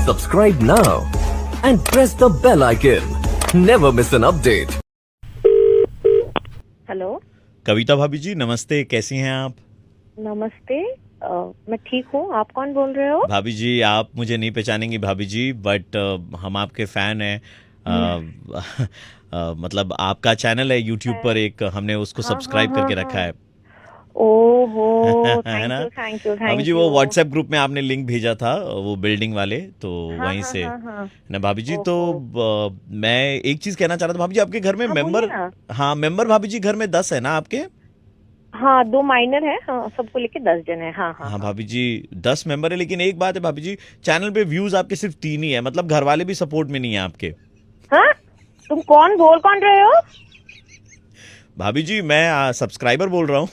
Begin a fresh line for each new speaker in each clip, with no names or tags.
Subscribe now and press the bell icon. Never miss an update.
Hello
Kavita भाभी जी नमस्ते, कैसी हैं आप?
नमस्ते। मैं ठीक हूँ। आप कौन बोल रहे हो?
भाभी जी आप मुझे नहीं पहचानेंगी भाभी जी, बट हम आपके फैन हैं। मतलब आपका चैनल है यूट्यूब पर, एक हमने उसको सब्सक्राइब करके रखा है।
ओहो
है ना
थैंक यू
भाभी जी? वो व्हाट्सएप ग्रुप में आपने लिंक भेजा था, वो बिल्डिंग वाले, तो वहीं से ना भाभी जी। तो मैं एक चीज कहना चाह रहा था भाभी जी, आपके घर में मेंबर, हाँ मेंबर भाभी जी घर में 10 है ना आपके?
हाँ 2 माइनर है, हाँ, सबको लेके 10 जन है। हाँ
भाभी जी 10 मेंबर है, लेकिन एक बात है भाभी जी, चैनल पे व्यूज आपके सिर्फ 3 ही है, मतलब घर वाले भी सपोर्ट में नहीं है आपके।
हाँ तुम कौन बोल कौन रहे हो?
भाभी जी मैं सब्सक्राइबर बोल रहा हूँ।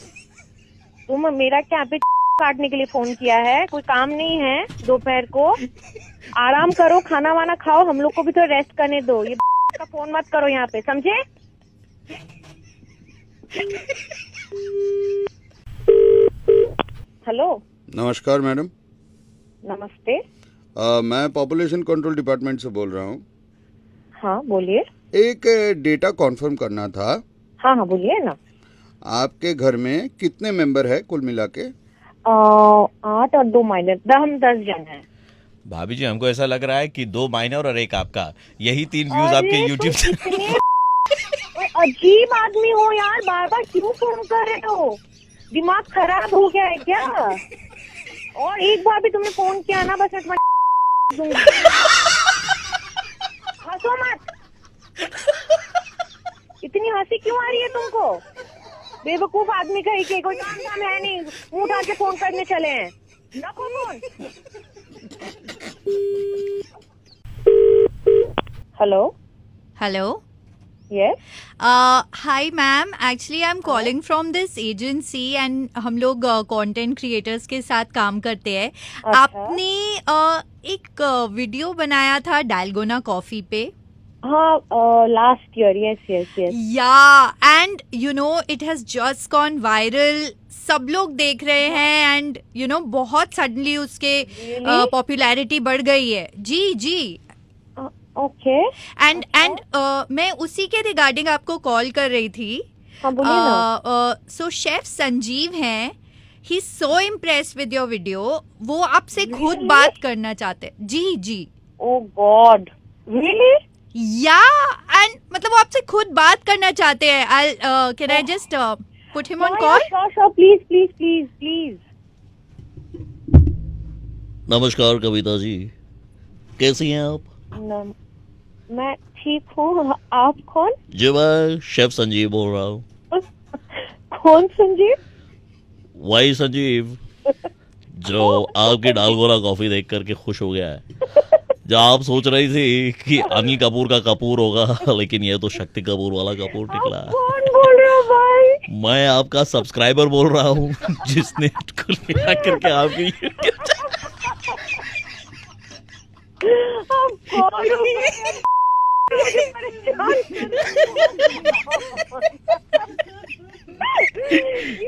तुम मेरा क्या पे काटने के लिए फोन किया है? कोई काम नहीं है दोपहर को? आराम करो, खाना वाना खाओ, हम लोग को भी तो रेस्ट करने दो। ये का फोन मत करो यहाँ पे, समझे? हेलो
नमस्कार मैडम।
नमस्ते।
मैं पॉपुलेशन कंट्रोल डिपार्टमेंट से बोल रहा हूँ।
हाँ बोलिए।
एक डेटा कॉन्फर्म करना था।
हाँ बोलिए ना।
आपके घर में कितने मेंबर है कुल मिला के?
8 और 2 माइनर, हम 10 जन हैं।
भाभी जी हमको ऐसा लग रहा है कि 2 माइनर और एक आपका, यही 3 व्यूज आपके यूट्यूब चैनल।
अजीब आदमी हो यार, बार बार क्यों फोन कर रहे हो? दिमाग खराब हो गया है क्या? और एक बार भी तुमने फोन किया ना, बस मैं तुम्हारी हंसो मत। इतनी हंसी क्यों आ रही है तुमको? बेवकूफ आदमी कहीं के, कोई काम धाम है नहीं, मुंह उठा के फोन करने चले हैं। रखो phone. Hello
Hello.
Yes
Hi ma'am, actually I'm calling from this agency and हम लोग कंटेंट क्रिएटर्स के साथ काम करते हैं।
अच्छा।
आपने एक वीडियो बनाया था डालगोना कॉफी पे।
हाँ लास्ट ईयर। यस
या and you know it has just gone viral, सब लोग देख रहे हैं एंड यू नो बहुत सडनली उसके पॉपुलैरिटी बढ़ गई है। जी
ओके।
एंड मैं उसी के रिगार्डिंग आपको कॉल कर रही थी।
हाँ बोलिए ना।
सो शेफ संजीव हैं, he so impressed with your video, वो आपसे खुद बात करना चाहते हैं। जी
oh god really?
Yeah and मतलब वो आपसे खुद बात करना चाहते हैं। I can I just put him on call?
Sure please.
नमस्कार कविता जी, कैसी हैं आप?
मैं ठीक हूँ। आप कौन?
जी मैं शेफ संजीव बोल रहा हूँ।
कौन संजीव?
वही संजीव जो आपकी डालगोना कॉफी देख करके खुश हो गया है। जो आप सोच रही थी कि अनिल कपूर का कपूर होगा, लेकिन ये तो शक्ति कपूर वाला कपूर निकला है।
कौन बोल रहे हो भाई?
मैं आपका सब्सक्राइबर बोल रहा हूँ, जिसने कुल मिला करके आपकी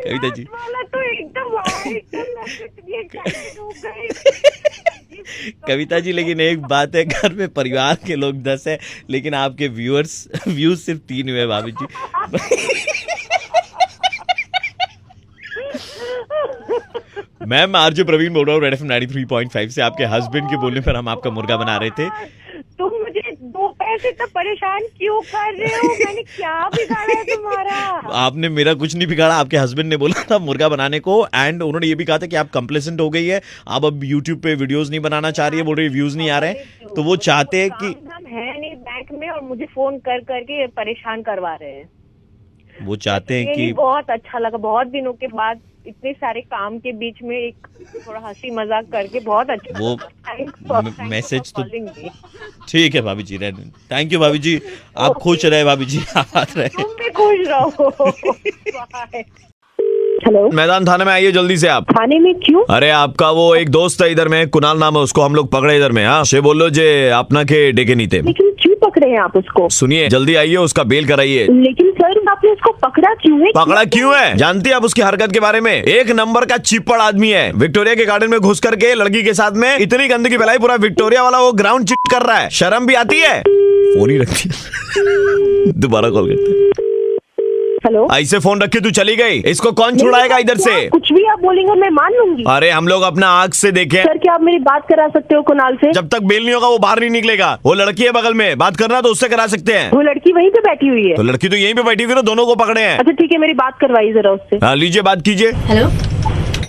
कविता जी
तो एकदम
कविता जी, लेकिन एक बात है, घर में परिवार के लोग 10 है, लेकिन आपके व्यूज सिर्फ 3 हुए भाभी जी। मैम आरजे प्रवीण बोल रहा हूँ रेड एफएम 93.5 से। आपके हस्बैंड के बोलने पर हम आपका मुर्गा बना रहे थे।
तुम मुझे दोपहर से इतना परेशान क्यों कर रहे हो? मैंने क्या बिगाड़ा है तुम्हारा?
आपने मेरा कुछ नहीं बिगाड़ा, आपके हस्बैंड ने बोला था मुर्गा बनाने को, एंड उन्होंने ये भी कहा था कि आप कंप्लेसेंट हो गई है, आप अब यूट्यूब पे वीडियोस नहीं बनाना चाह रही है, बोल रही व्यूज नहीं आ रहे हैं, तो वो चाहते हैं कि
है नहीं बैंक में और मुझे फोन कर करके परेशान करवा रहे हैं।
वो चाहते हैं कि
बहुत अच्छा लगा, बहुत दिनों के बाद इतने सारे काम के बीच में एक थोड़ा हंसी मजाक करके बहुत अच्छा।
वो मैसेज तो ठीक है भाभी जी, थैंक यू भाभी जी, आप खुश रहे भाभी जी, आबाद रहे।
तुम भी खुश रहो। हेलो,
मैदान थाने में आइए जल्दी से आप।
थाने में क्यों?
अरे आपका वो एक दोस्त है इधर में, कुणाल नाम है उसको हम लोग पकड़े इधर में। हाँ से बोलो जे अपना के डेके नहीं थे।
लेकिन क्यों पकड़े हैं आप उसको?
सुनिए, जल्दी आइए, उसका बेल कराइए।
लेकिन सर आपने उसको पकड़ा क्यों है?
पकड़ा क्यों है? जानती है आप उसकी हरकत के बारे में? एक नंबर का चिपड़ आदमी है। विक्टोरिया के गार्डन में घुस करके लड़की के साथ में इतनी गंदगी फैलाई, पूरा विक्टोरिया वाला वो ग्राउंड चिट कर रहा है। शर्म भी आती है? फोन ही रखती है। दोबारा कॉल करते हैं।
हेलो,
ऐसे फोन रख के तू चली गई, इसको कौन छुड़ाएगा इधर से?
कुछ भी आप बोलेंगे मैं मान लूंगी।
अरे हम लोग अपना आंख से देखें।
सर क्या आप मेरी बात करा सकते हो कुणाल से?
जब तक बेल नहीं होगा वो बाहर नहीं निकलेगा। वो लड़की है बगल में, बात करना तो उससे करा सकते हैं।
वो लड़की वहीं पे बैठी हुई है।
तो लड़की तो यहीं पे बैठी हुई है ना, दोनों को पकड़े हैं।
अच्छा ठीक है, मेरी बात करवाइए जरा उससे।
हाँ लीजिए, बात कीजिए।
हेलो,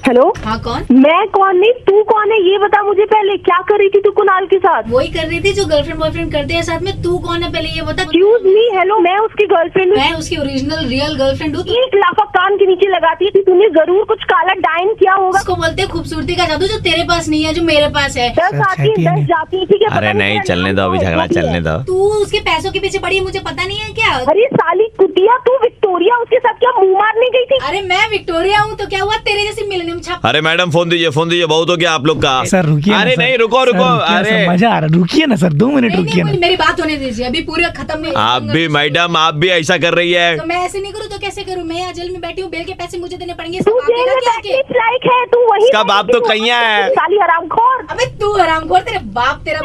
हेलो,
हाँ कौन?
मैं कौन नहीं, तू कौन है ये बता मुझे पहले। क्या कर रही थी तू कुणाल के साथ?
वही कर रही थी जो गर्लफ्रेंड बॉयफ्रेंड करते हैं साथ में। तू कौन है पहले ये बता।
एक्सक्यूज मी, हेलो, मैं उसकी गर्लफ्रेंड हूँ।
मैं उसकी ओरिजिनल रियल गर्लफ्रेंड हूँ।
1 लाख कान के नीचे लगाती थी, तूने जरूर कुछ काला डाइन किया होगा।
उसको बोलते हैं खूबसूरती का जादू, जो तेरे पास नहीं है, जो मेरे पास है।
10 आती है 10 जाती है, ठीक है?
अरे नहीं, चलने दो, अभी झगड़ा चलने दो।
तू उसके पैसों के पीछे पड़ी है, मुझे पता नहीं है क्या?
अरे साली कुतिया, तू विक्टोरिया उसके साथ क्या मुंह मारने गई थी?
अरे मैं विक्टोरिया हूँ तो क्या हुआ? तेरे जैसी मिलेनियम छाप।
अरे मैडम फोन दीजिए, फोन दीजिए, बहुत हो गया आप लोग का।
सर रुकिए ना,
अरे
सर।
नहीं, रुको
सर,
रुको।
रुकिए ना,
अरे
सर, मजा आ रहा है, रुकिए ना सर, 2 मिनट
नहीं,
रुकिए
नहीं,
ना।
मेरी बात होने दीजिए, अभी पूरे खत्म में।
आप भी मैडम, आप भी ऐसा कर रही है।
तो मैं ऐसे नहीं करूँ तो कैसे करूँ? मैं यहाँ जेल में बैठी हूँ, बेल के पैसे मुझे देने पड़ेंगे।
तू जेल में बैठने लायक है, तू वही
इसका बाप तो कहिया है।
साली हरामखोर।
अबे तू हरामखोर, तेरे बाप तेरा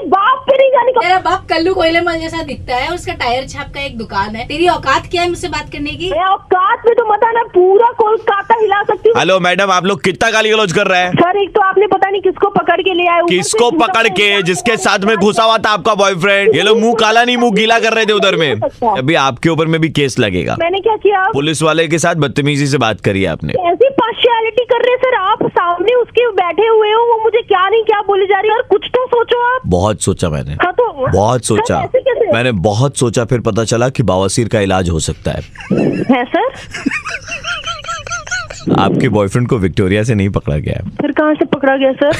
बाप पे नहीं जाने का।
तेरा बाप कल्लू कोयले मल जैसा दिखता है, उसका टायर छाप का एक दुकान है। तेरी औकात क्या है मुझसे बात करने की?
मैं औकात में तो मत आना, पूरा कोलकाता हिला सकती हूँ।
हेलो मैडम, आप लोग कितना गाली गलौज कर रहे हैं?
सर एक तो आपने पता नहीं किसको पकड़ के ले आए। ऊपर से
किसको
पूरा
पकड़ के?
कोलकाता
जिसके साथ में घुसा हुआ था आपका बॉयफ्रेंड। ये लोग मुंह काला नहीं, मुंह गीला कर रहे थे उधर में। अभी आपके ऊपर में भी केस लगेगा।
मैंने क्या किया?
पुलिस वाले के साथ बदतमीजी से बात करी आपने।
ऐसी पार्शियलिटी कर रहे हैं सर आप, सामने उसके बैठे हुए हो, वो मुझे क्या नहीं क्या बोले जा रही है। और कुछ तो सोचो आप।
बहुत सोचा मैंने,
हाँ तो
बहुत सोचा।
सर, ऐसे कैसे?
मैंने बहुत सोचा, फिर पता चला कि बवासीर का इलाज हो सकता है।
है सर?
आपके बॉयफ्रेंड को विक्टोरिया से नहीं पकड़ा गया है।
फिर कहाँ से पकड़ा गया सर?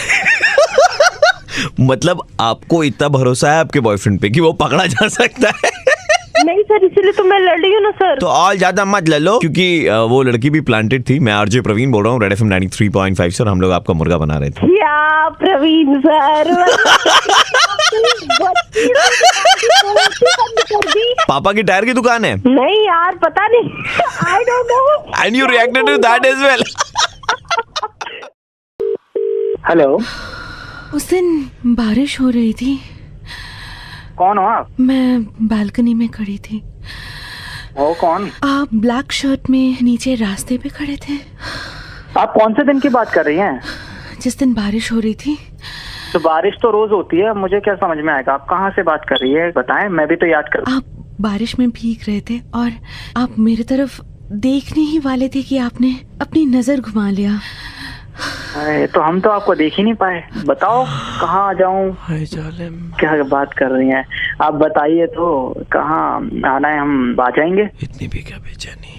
मतलब आपको इतना भरोसा है आपके बॉयफ्रेंड पे कि वो पकड़ा जा सकता है?
नहीं सर, इसीलिए तो मैं लड़ रही हूँ ना सर।
तो और ज्यादा मत ले लो, क्योंकि वो लड़की भी प्लांटेड थी। मैं आरजे प्रवीण बोल रहा हूँ, रेड एफएम 93.5 से, और हम लोग आपका मुर्गा बना रहे थे।
क्या प्रवीण सर?
पापा की टायर की दुकान है।
नहीं यार, पता नहीं, I don't know.
And you reacted to that as well.
Hello,
उस दिन बारिश हो रही थी,
कौन हो आप?
मैं बालकनी में खड़ी थी।
वो कौन?
आप ब्लैक शर्ट में नीचे रास्ते पे खड़े थे।
आप कौन से दिन की बात कर रही हैं?
जिस दिन बारिश हो रही थी।
तो बारिश तो रोज होती है, मुझे क्या समझ में आएगा? आप कहाँ से बात कर रही है, बताएं, मैं भी तो याद करूँ।
आप बारिश में भीग रहे थे और आप मेरी तरफ देखने ही वाले थे कि आपने अपनी नजर घुमा लिया।
अरे तो हम तो आपको देख ही नहीं पाए। बताओ कहाँ आ जाऊँ? क्या बात कर रही हैं आप? बताइए तो कहाँ आना है, हम आ जाएंगे।
इतनी भी क्या बेचैनी?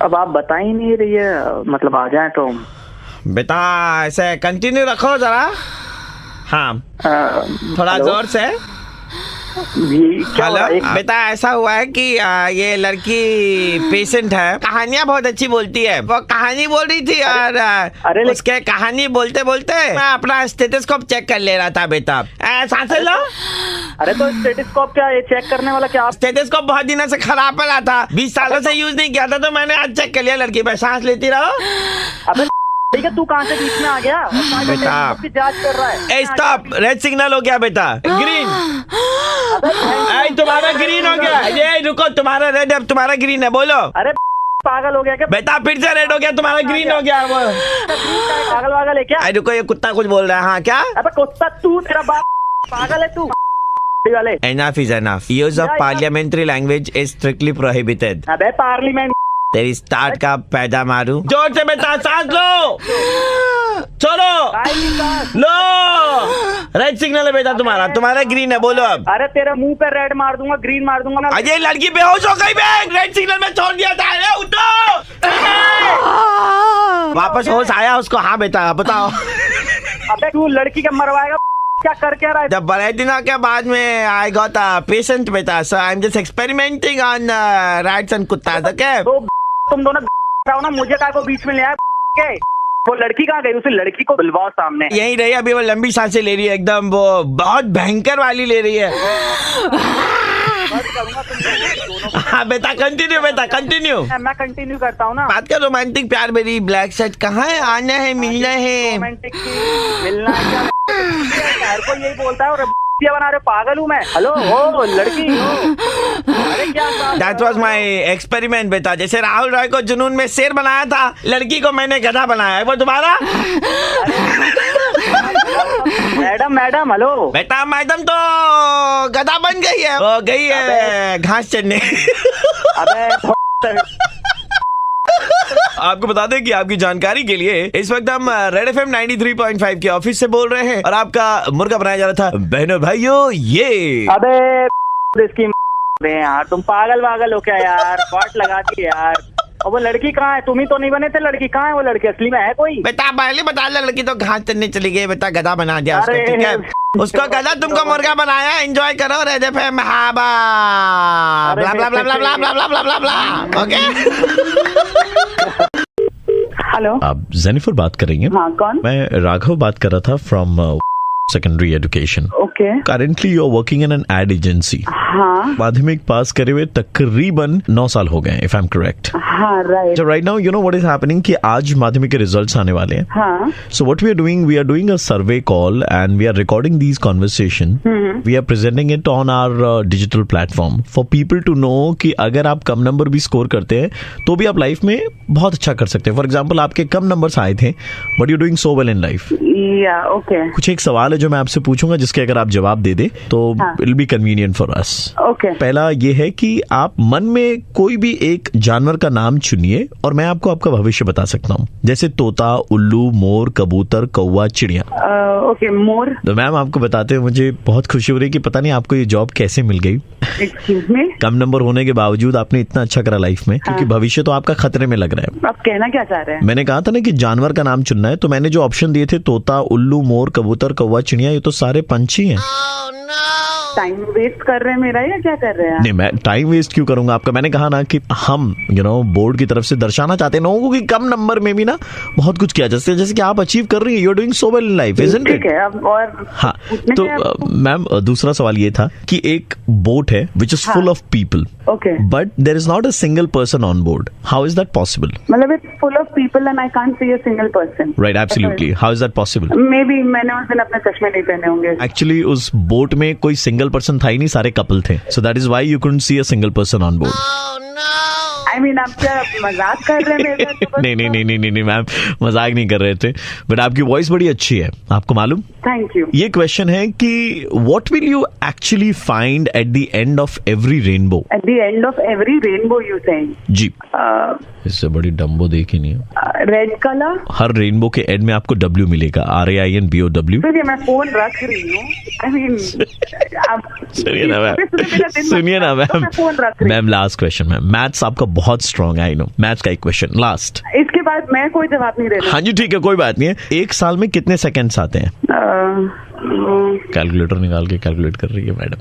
अब आप बता ही नहीं रही है, मतलब आ जाए तो।
बेटा ऐसे कंटिन्यू रखो जरा। हाँ, थोड़ा
हेलो?
जोर से।
ये क्या हो रहा है?
हेलो बेटा, ऐसा हुआ है कि ये लड़की पेशेंट है, कहानियाँ बहुत अच्छी बोलती है। वो कहानी बोल रही थी और
अरे
उसके कहानी बोलते बोलते मैं अपना स्टेथोस्कोप चेक कर ले रहा था। बेटा सांसें लो।
अरे तो स्टेथोस्कोप क्या, ये चेक करने वाला क्या?
स्टेथोस्कोप बहुत दिनों से खराब पड़ा था, 20 सालों से यूज नहीं किया था, तो मैंने आज चेक कर लिया। लड़की पे सांस लेती रहो।
अबे ठीक है, तू कहाँ से बीच में आ गया?
बेटा
उसकी जांच कर रहा है।
स्टॉप, रेड सिग्नल हो गया बेटा, ग्रीन। तुम्हारा ग्रीन हो गया। ये रुको, तुम्हारा रेड है, तुम्हारा ग्रीन है, बोलो।
अरे पागल हो गया क्या?
बेटा फिर से रेड हो गया, तुम्हारा ग्रीन हो गया। वो
पागल वागल है क्या?
रुको, ये कुत्ता कुछ बोल रहा है। हाँ क्या?
अबे कुत्ता तू, तेरा बाप पागल है तू वाले।
Enough is enough. Use of parliamentary language is strictly prohibited.
अबे पार्लियामेंट
तेरी स्टार्ट का पैदा मारू। जोर से बेटा, सांस लो, छोड़ो, लो। रेड सिग्नल है बेटा तुम्हारा, तुम्हारा ग्रीन है, बोलो अब।
अरे तेरे मुंह पे रेड मार दूंगा, ग्रीन मार दूंगा ना।
अजय लड़की बेहोश हो गई, मैं रेड सिग्नल में छोड़ दिया था। अरे उठो, वापस होश आया उसको। हाँ बेटा बताओ।
अबे तू लड़की का मरवाएगा, क्या कर क्या रहा है?
जब बड़े दिनों के बाद में आई गॉट अ पेशेंट बेटा, so I am just experimenting on rats and कुत्ता। ओके
तो तुम दोनों रहो ना, मुझे काय को बीच में ले आया के? वो लड़की कहाँ गई? उसी लड़की को बुलवाओ सामने।
यही रही, अभी वो लंबी सांसें ले रही है, एकदम वो बहुत भयंकर वाली ले रही है।
करूंगा तुम दोनों।
हाँ बेटा कंटिन्यू, बेटा कंटिन्यू।
मैं कंटिन्यू करता हूँ ना।
बात कर रोमांटिक प्यार मेरी। ब्लैक शर्ट कहाँ है? आना है, मिलना है।
रोमांटिक मिलना है क्या? शहर को यही बोलता है और बना रहे, पागल हूँ मैं। हेलो, ओ लड़की हो। अरे क्या
That was my experiment बेटा। जैसे राहुल रॉय को जुनून में शेर बनाया था, लड़की को मैंने गधा बनाया है। वो तुम्हारा?
Madam madam hello.
बेटा मैडम तो गधा बन गई है, वो गई है घास चढ़ने।
अबे
आपको बता दें कि आपकी जानकारी के लिए इस वक्त हम रेड एफएम 93.5 के ऑफिस से बोल रहे हैं और आपका मुर्गा बनाया जा रहा था। बहनों भाइयों, ये
अबे इसकी यार, तुम पागल हो क्या यार? वाट लगाती है यार। और वो लड़की कहाँ है? तुम ही तो नहीं बने थे। लड़की कहाँ है? वो लड़की असली में है कोई?
बेटा पहले बता दे, लड़की तो घास चढ़ने चली गई। बेटा गधा बना दिया उसको, ठीक है? उसको गधा, तुमको मुर्गा बनाया। एंजॉय करो रेड एफएम। हाबा ब्ला ब्ला ब्ला ब्ला ब्ला ब्ला ब्ला ब्ला ब्ला। ओके।
हेलो,
आप जेनिफर बात कर रही हैं?
हाँ कौन?
मैं राघव बात कर रहा था from secondary education.
Okay.
Currently you are working in an ad agency.
हाँ
माध्यमिक पास करे हुए तकरीबन 9 साल हो गए, इफ आई एम करेक्ट।
हाँ right.
So right now, you know what is happening कि आज माध्यमिक के रिजल्ट्स आने वाले हैं।
हाँ
So what we are doing a survey call and we are recording these conversation. We are presenting it on our digital platform for people to know कि अगर आप कम नंबर भी स्कोर करते हैं तो भी आप लाइफ में बहुत अच्छा कर सकते हैं। फॉर एग्जाम्पल आपके कम नंबर्स आए थे but you doing so well in life.
या ओके।
कुछ एक सवाल है जो मैं आपसे पूछूंगा जिसके अगर आप जवाब दे दे तो it will be convenient for us.
Okay.
पहला ये है कि आप मन में कोई भी एक जानवर का नाम चुनिए और मैं आपको आपका भविष्य बता सकता हूँ, जैसे तोता, उल्लू, मोर, कबूतर, कौवा, चिड़िया।
Okay more.
तो मैम आपको बताते हुए मुझे बहुत खुशी हो रही है कि पता नहीं आपको ये जॉब कैसे मिल गई।
Excuse me?
कम नंबर होने के बावजूद आपने इतना अच्छा करा लाइफ में, क्योंकि भविष्य तो आपका खतरे में लग रहा है।
आप कहना क्या चाह रहे हैं?
मैंने कहा था ना कि जानवर का नाम चुनना है, तो मैंने जो ऑप्शन दिए थे तोता, उल्लू, मोर, कबूतर, कौवा, चिड़िया, ये तो सारे पंछी हैं।
टाइम वेस्ट कर रहे हैं मेरा या क्या कर रहे हैं?
नहीं, मैं टाइम वेस्ट क्यों करूंगा आपका? मैंने कहा ना कि हम बोर्ड की तरफ से दर्शाना चाहते हैं लोगों को कि कम नंबर में भी ना बहुत कुछ किया जा सकता है, जैसे कि आप अचीव कर रही है। You are doing so well in life, isn't it?
ठीक है। अब और
हाँ, तो मैम दूसरा सवाल ये था कि एक बोट है which is full of people,
okay,
but there is not a single person on board. How is that possible?
मतलब it's full of people and I can't see a single person.
Right, absolutely. How is that possible?
Maybe मैंने उस दिन अपने चश्मे नहीं पहने होंगे।
Actually उस बोट में कोई सिंगल पर्सन था ही नहीं, सारे कपल थे। So that is why you couldn't see a single person on board.
I mean आप क्या मजाक कर रहे हैं मेरे साथ?
नहीं मैम, मजाक नहीं कर रहे थे, बट आपकी वॉइस बड़ी अच्छी है, आपको मालूम।
Thank you.
ये क्वेश्चन है कि what will you actually find at the end of every rainbow?
At the end of every rainbow you saying?
जी। इससे बड़ी डम्बो देखी नहीं है।
Red colour.
हर रेनबो के एंड में आपको W मिलेगा, RAINBOW।
देखिए मैं फोन रख रही हूँ। आई मीन आप
सुनिए ना मैम, सुनिए ना ma'am. Ma'am last question ma'am, maths आपका बहुत स्ट्रॉन्ग है, आई नो। मैथ्स का एक क्वेश्चन लास्ट।
इसके बाद मैं कोई जवाब नहीं देना।
हाँ जी ठीक है, कोई बात नहीं है। एक साल में कितने सेकेंड्स आते हैं? कैलकुलेटर निकाल के कैलकुलेट कर रही है मैडम।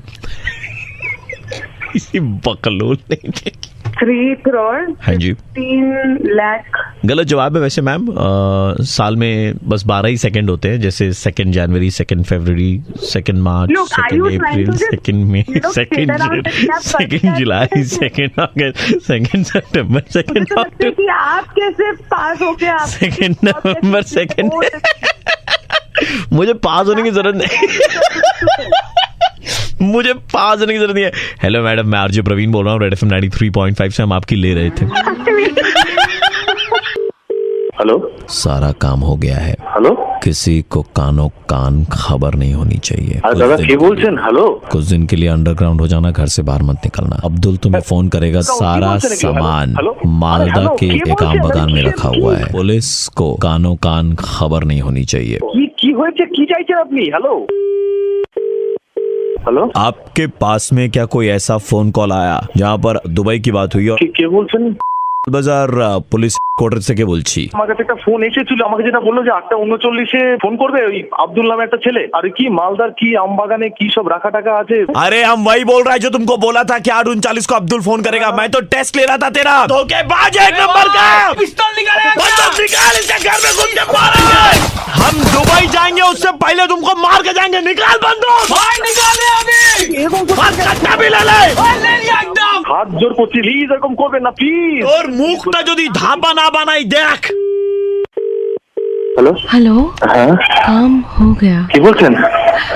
इसी बकलोल नहीं।
3 करोड़।
हाँ जी।
3 लाख।
गलत जवाब है वैसे मैम। साल में बस 12 ही सेकंड होते हैं, जैसे 2 जनवरी, 2 फरवरी, 2 मार्च, 2 अप्रैल, 2 मई, 2 जुलाई, 2 अगस्त, 2 सितंबर, 2 अक्टूबर।
आप कैसे पास हो गए?
2 नवंबर, 2 मुझे पास होने की जरूरत नहीं। मुझे पास होने की जरूरत नहीं है। हेलो मैडम, मैं आरजे प्रवीण बोल रहा हूँ, रेड एफएम 93.5 से हम आपकी ले रहे थे।
हेलो,
सारा काम हो गया है।
हेलो,
किसी को कानों कान खबर नहीं होनी चाहिए।
दादा के बोलছেন? हेलो,
कुछ दिन के लिए अंडरग्राउंड हो जाना, घर से बाहर मत निकलना। अब्दुल तुम्हें फोन करेगा, सारा सामान मालदा के एक आम बागान में रखा हुआ है। पुलिस को कानों कान खबर नहीं होनी चाहिए।
কি হয়েছে? কি চাইছেন আপনি? हेलो हेलो,
आपके पास में क्या कोई ऐसा फोन कॉल आया जहाँ पर दुबई की बात हुई और
কে বলছেন?
বাজার পুলিশ কোয়ার্টার থেকে বলছি।
আমার কাছে একটা ফোন এসেছিল, আমাকে যেটা বললো যে 8:39 ফোন করবে ওই আব্দুল নামে একটা ছেলে। আর কি মালদার কি আমবাগানে কি সব রাখা টাকা আছে।
अरे हम वही बोल रहा है जो तुमको बोला था कि 8:39 को अब्दुल फोन करेगा। मैं तो टेस्ट ले रहा था तेरा। धोखेबाज एक नंबर का। पिस्तौल निकाले, बंदूक निकाल, इसे घर में घुस के मारेंगे। हम दुबई जाएंगे उससे पहले तुमको मार के जाएंगे। निकाल बंदूक, निकाल अभी। कट्टा भी ले ले।
হাত জোর করছি, প্লিজ এরকম করবেন না প্লিজ।
তোর মুখটা যদি ধাপা না বানাই দেখ।
হ্যালো
হ্যালো,
হ্যাঁ
काम हो गया।
কি বলছেন?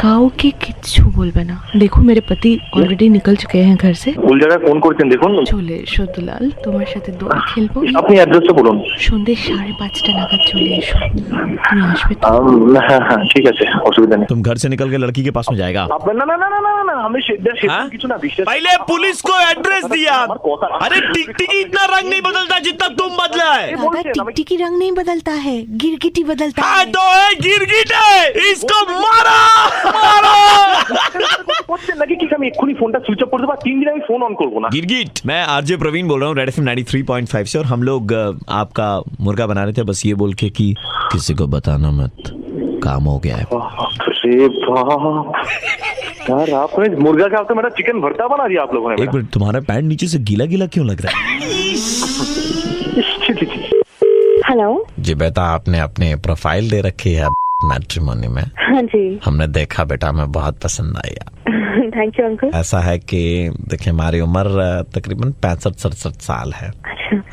কাউকে কিচ্ছু বলবে না। দেখো मेरे पति ऑलरेडी निकल चुके हैं घर से।
ভুল জায়গায় ফোন করছেন দেখুন।
চলে এসো দুলাল, তোমার সাথে দোল খেলবো।
আপনি অ্যাড্রেসটা বলুন।
সন্ধ্যে 5:30 নাগাদ চলে এসো। তুমি আসবে তো?
হ্যাঁ হ্যাঁ ঠিক আছে, অসুবিধা নেই।
तुम घर से निकल के लड़की के पास में जाएगा।
আপনার না না না না না না আমি
हाँ?
কিছু না বিশ্বাস।
पहले पुलिस को एड्रेस दिया। अरे टिकटिकी इतना रंग नहीं बदलता जितना तुम बदला है।
दादा, टिकटिकी रंग नहीं बदलता है, गिरगिटी बदलता
हाँ
है।
तो है गिरगिट है, इसको मारो मारो।
করছেন নাকি কি আমি এক্ষুনি ফোনটা সুইচ অফ করে দেবো, 3 দিন আমি ফোন অন করবো না।
गिरगिट, मैं आरजे प्रवीण बोल रहा हूँ रेड एफएम 93.5 से, और हम लोग आपका मुर्गा बना रहे थे बस ये बोल के कि किसी को बताना मत, काम हो गया है।
अरे बाप यार, आपने मुर्गा का तो मेरा चिकन भरता बना दिया आप लोगों ने।
एक मिनट, तुम्हारा पैंट नीचे से गीला गीला क्यों लग रहा है?
हेलो
जी बेटा, आपने अपने प्रोफाइल दे रखी है मैट्रिमोनी में।
हाँ जी,
हमने देखा बेटा, हमें बहुत पसंद आई आप।
Thank you uncle.
ऐसा है कि देखिए हमारी उम्र तकरीबन 65-67 साल है,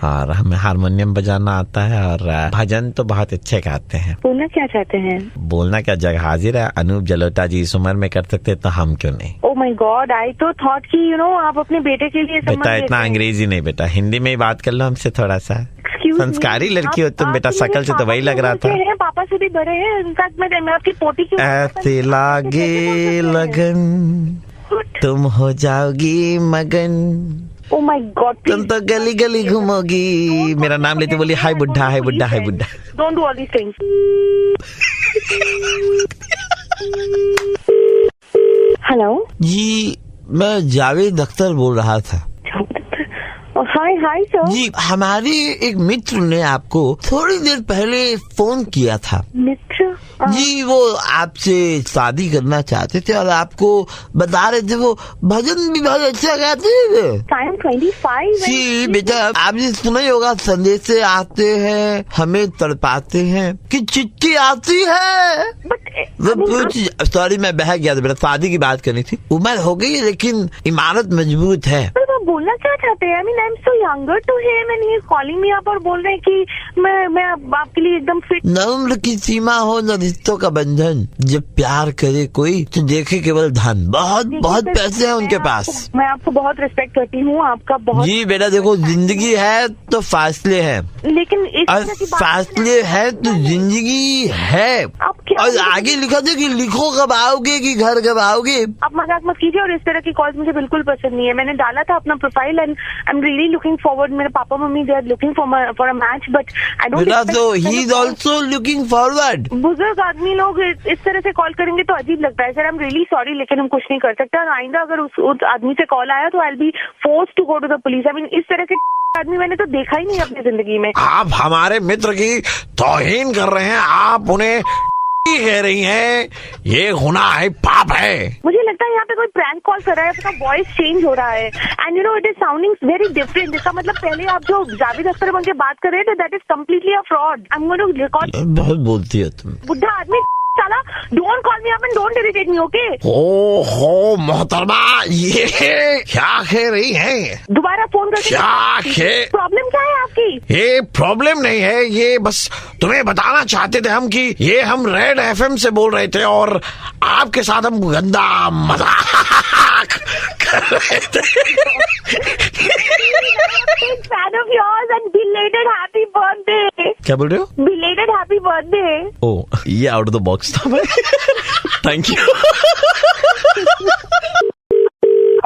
और हमें हारमोनियम बजाना आता है, और भजन तो बहुत अच्छे गाते हैं।
बोलना क्या चाहते हैं?
बोलना क्या, जग हाजिर है। अनूप जलोटा जी इस उम्र में कर सकते तो हम क्यों नहीं।
ओ माय गॉड, आई तो थॉट कि आप अपने बेटे के लिए
बेटा इतना अंग्रेजी नहीं बेटा, हिंदी में ही बात कर लो हमसे थोड़ा सा। संस्कारी लड़की हो तुम बेटा, शकल से तो वही लग रहा था।
पापा से भी बड़े हैं, इनफैक्ट मैं आपकी पोती की
ऐसे लागे लगन तुम हो जाओगी मगन,
ओ माय गॉड,
तुम तो गली गली घूमोगी, मेरा नाम लेते बोली हाय बुड्ढा हाय बुड्ढा हाय बुड्ढा।
Don't do all these things. Hello
जी, मैं जावेद अख्तर बोल रहा था।
हाय हाय सर।
जी, हमारे एक मित्र ने आपको थोड़ी देर पहले फोन किया था।
मित्र?
जी, वो आपसे शादी करना चाहते थे, और आपको बता रहे थे वो भजन भी बहुत अच्छा गाते थे।
I am 25।
जी बेटा, आपने सुना ही होगा, संदेश से आते हैं हमें तड़पाते हैं कि चिट्ठी आती है। सॉरी मैं बह गया था बेटा, शादी की बात करनी थी। उम्र हो गई लेकिन इमारत मजबूत है।
बोलना क्या चाहते हैं? I mean I am so younger to him and he is calling me up और बोल रहे हैं कि मैं आपके लिए एकदम फिट।
न उम्र की सीमा हो न रिश्तों का बंधन, जब प्यार करे कोई तो देखे केवल धन। बहुत बहुत पैसे हैं उनके पास।
मैं आपको बहुत रिस्पेक्ट करती हूँ, आपका बहुत।
जी बेटा देखो, जिंदगी है तो फासले हैं,
लेकिन इस तरह की बात
फासले है तो जिंदगी है।
आप क्या
और आगे लिखा था कि लिखो कब आओगे कि घर कब आओगे।
आप मजाक मत कीजिए, और इस तरह की कॉल्स मुझे बिल्कुल पसंद नहीं है। मैंने डाला था अपना profile and I am really looking forward. मेरे पापा मम्मी they are looking for a match, but I don't.
बेटा तो he is also looking forward.
बुजुर्ग आदमी लोग इस तरह से कॉल करेंगे तो अजीब लगता है। Sir I am really sorry, लेकिन हम कुछ नहीं कर सकते। और आइंदा अगर उस आदमी से कॉल आया तो I will be forced to go to the police. I mean इस तरह के आदमी मैंने तो देखा ही नहीं अपनी जिंदगी में।
आप हमारे मित्र की तौहीन कर रहे हैं, आप उन्हें कह रही हैं, ये गुनाह है, पाप है।
मुझे लगता है यहाँ पे कोई प्रैंक कॉल कर रहा है, अपना वॉइस चेंज हो रहा है and you know it is sounding very different. इसका मतलब पहले आप जो जावेद अख्तर बन के बात कर रहे थे, that is completely a fraud. I am going to record.
बहुत बोलती है तुम
बुढ़ा आदमी साला, don't call me up and don't irritate me, okay?
हो मोहतरमा, ये क्या कह रही है?
दोबारा फोन करके
क्या
प्रॉब्लम क्या है आपकी?
ये प्रॉब्लम नहीं है, ये बस तुम्हें बताना चाहते थे हम कि ये हम रेड एफएम से बोल रहे थे, और आपके साथ हम गंदा मजाक कर रहे थे।
fan of yours and belated happy birthday.
क्या बोल रहे हो?
Belated happy birthday.
ओ, ये आउट ऑफ द बॉक्स था मैं। Thank you.